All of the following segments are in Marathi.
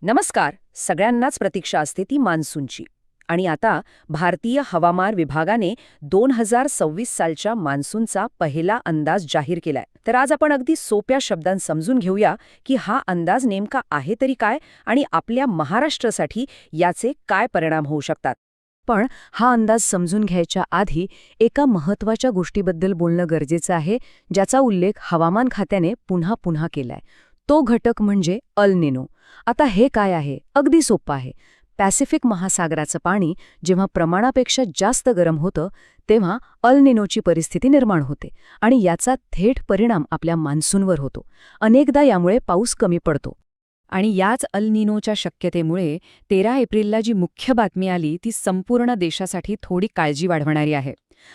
नमस्कार. सगळ्यांनाच प्रतीक्षा असते ती मान्सूनची. आणि आता भारतीय हवामान विभागाने 2026 सालच्या मान्सूनचा पहिला अंदाज जाहीर केलाय. तर आज आपण अगदी सोप्या शब्दांत समजून घेऊया की हा अंदाज नेमका आहे तरी काय आणि आपल्या महाराष्ट्रासाठी याचे काय परिणाम होऊ शकतात. पण हा अंदाज समजून घ्यायच्या आधी एका महत्त्वाच्या गोष्टीबद्दल बोलणं गरजेचं आहे, ज्याचा उल्लेख हवामान खात्याने पुन्हा पुन्हा केलाय. तो घटक म्हणजे अल निनो. आता हे काय आहे? अगदी सोपं आहे. पॅसिफिक महासागराचं पाणी जेव्हा प्रमाणापेक्षा जास्त गरम होतं तेव्हा अल निनोची परिस्थिती निर्माण होते आणि याचा थेट परिणाम आपल्या मान्सूनवर होतो. अनेकदा यामुळे पाऊस कमी पडतो. आणि याच अल निनोच्या शक्यतेमुळे 13 एप्रिलला जी मुख्य बातमी आली ती संपूर्ण देशासाठी थोडी काळजी वाढवणारी आहे.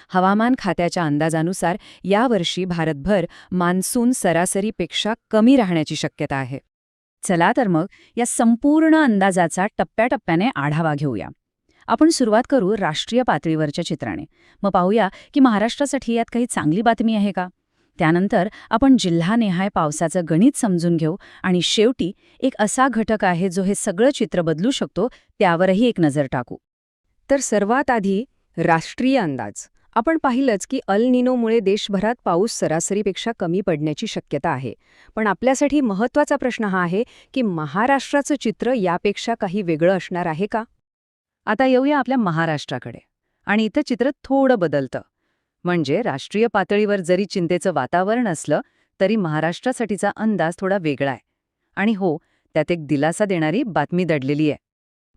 हवामान खात्याच्या अंदाजानुसार यावर्षी भारतभर मान्सून सरासरीपेक्षा कमी राहण्याची शक्यता आहे. चला तर मग या संपूर्ण अंदाजाचा टप्प्याटप्प्याने आढावा घेऊया. आपण सुरुवात करू राष्ट्रीय पातळीवरच्या चित्राने. मग पाहूया की महाराष्ट्रासाठी यात काही चांगली बातमी आहे का. त्यानंतर आपण जिल्हानिहाय पावसाचं गणित समजून घेऊ आणि शेवटी एक असा घटक आहे जो हे सगळं चित्र बदलू शकतो त्यावरही एक नजर टाकू. तर सर्वात आधी राष्ट्रीय अंदाज. आपण पाहिलंच की अल निनोमुळे देशभरात पाऊस सरासरीपेक्षा कमी पडण्याची शक्यता आहे. पण आपल्यासाठी महत्त्वाचा प्रश्न हा आहे की महाराष्ट्राचं चित्र यापेक्षा काही वेगळं असणार आहे का. आता येऊया आपल्या महाराष्ट्राकडे. आणि इथं चित्र थोडं बदलतं. म्हणजे राष्ट्रीय पातळीवर जरी चिंतेचं वातावरण असलं तरी महाराष्ट्रासाठीचा अंदाज थोडा वेगळा आहे. आणि हो, त्यात एक दिलासा देणारी बातमी दडलेली आहे.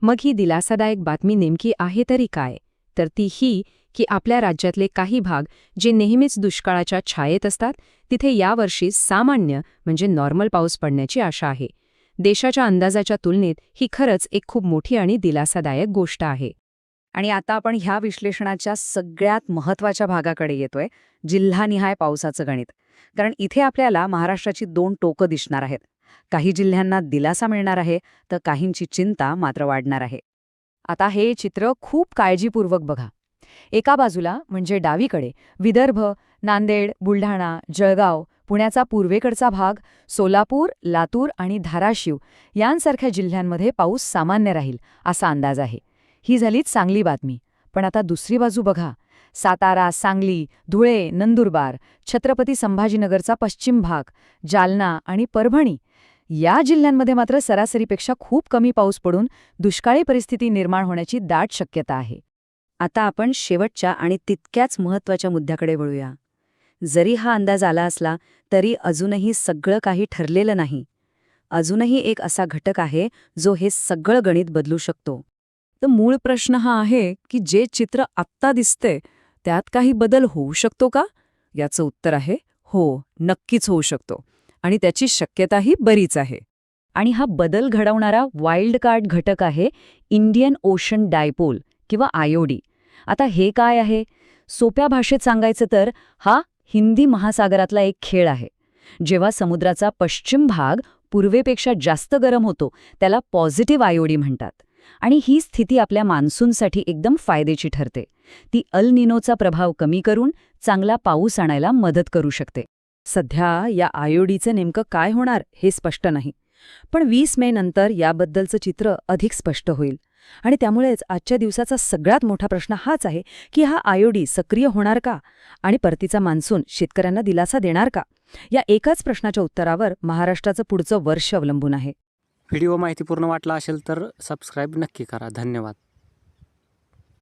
मग ही दिलासादायक बातमी नेमकी आहे तरी काय. तर ती ही की आपल्या राज्यातले काही भाग जे नेहमीच दुष्काळाच्या छायेत असतात तिथे यावर्षी सामान्य म्हणजे नॉर्मल पाऊस पडण्याची आशा आहे. देशाच्या अंदाजाच्या तुलनेत ही खरंच एक खूप मोठी आणि दिलासादायक गोष्ट आहे. आणि आता आपण ह्या विश्लेषणाच्या सगळ्यात महत्त्वाच्या भागाकडे येतोय, जिल्हानिहाय पावसाचं गणित. कारण इथे आपल्याला महाराष्ट्राची दोन टोकं दिसणार आहेत. काही जिल्ह्यांना दिलासा मिळणार आहे तर काहींची चिंता मात्र वाढणार आहे. आता हे चित्र खूप काळजीपूर्वक बघा. एका बाजूला म्हणजे डावीकडे विदर्भ, नांदेड, बुलढाणा, जळगाव, पुण्याचा पूर्वेकडचा भाग, सोलापूर, लातूर आणि धाराशिव यांसारख्या जिल्ह्यांमध्ये पाऊस सामान्य राहील असा अंदाज आहे. ही झालीच चांगली बातमी. पण आता दुसरी बाजू बघा. सातारा, सांगली, धुळे, नंदुरबार, छत्रपती संभाजीनगरचा पश्चिम भाग, जालना आणि परभणी या जिल्ह्यांमध्ये मात्र सरासरीपेक्षा खूप कमी पाऊस पडून दुष्काळी परिस्थिती निर्माण होण्याची दाट शक्यता आहे. आता आपण शेवटच्या आणि तितक्याच महत्त्वाच्या मुद्द्याकडे वळूया. जरी हा अंदाज आला असला तरी अजूनही सगळं काही ठरलेलं नाही. अजूनही एक असा घटक आहे जो हे सगळं गणित बदलू शकतो. तर मूळ प्रश्न हा आहे की जे चित्र आत्ता दिसते त्यात काही बदल होऊ शकतो का. याचं उत्तर आहे हो, नक्कीच होऊ शकतो. आणि त्याची शक्यताही बरीच आहे. आणि हा बदल घडवणारा वाईल्ड कार्ड घटक आहे इंडियन ओशन डायपोल किंवा आयओडी. आता हे काय आहे. सोप्या भाषेत सांगायचं तर हा हिंदी महासागरातला एक खेळ आहे. जेव्हा समुद्राचा पश्चिम भाग पूर्वेपेक्षा जास्त गरम होतो त्याला पॉझिटिव्ह आयओडी म्हणतात. आणि ही स्थिती आपल्या मान्सूनसाठी एकदम फायद्याची ठरते. ती अल निनोचा प्रभाव कमी करून चांगला पाऊस आणायला मदत करू शकते. सध्या या आयओडीचं नेमकं काय होणार हे स्पष्ट नाही. पण 20 मे नंतर याबद्दलचं चित्र अधिक स्पष्ट होईल. आणि त्यामुळेच आजच्या दिवसाचा सगळ्यात मोठा प्रश्न हाच आहे की हा आयओडी सक्रिय होणार का आणि परतीचा मान्सून शेतकऱ्यांना दिलासा देणार का. या एकाच प्रश्नाच्या उत्तरावर महाराष्ट्राचं पुढचं वर्ष अवलंबून आहे. व्हिडिओ माहितीपूर्ण वाटला असेल तर सबस्क्राईब नक्की करा. धन्यवाद.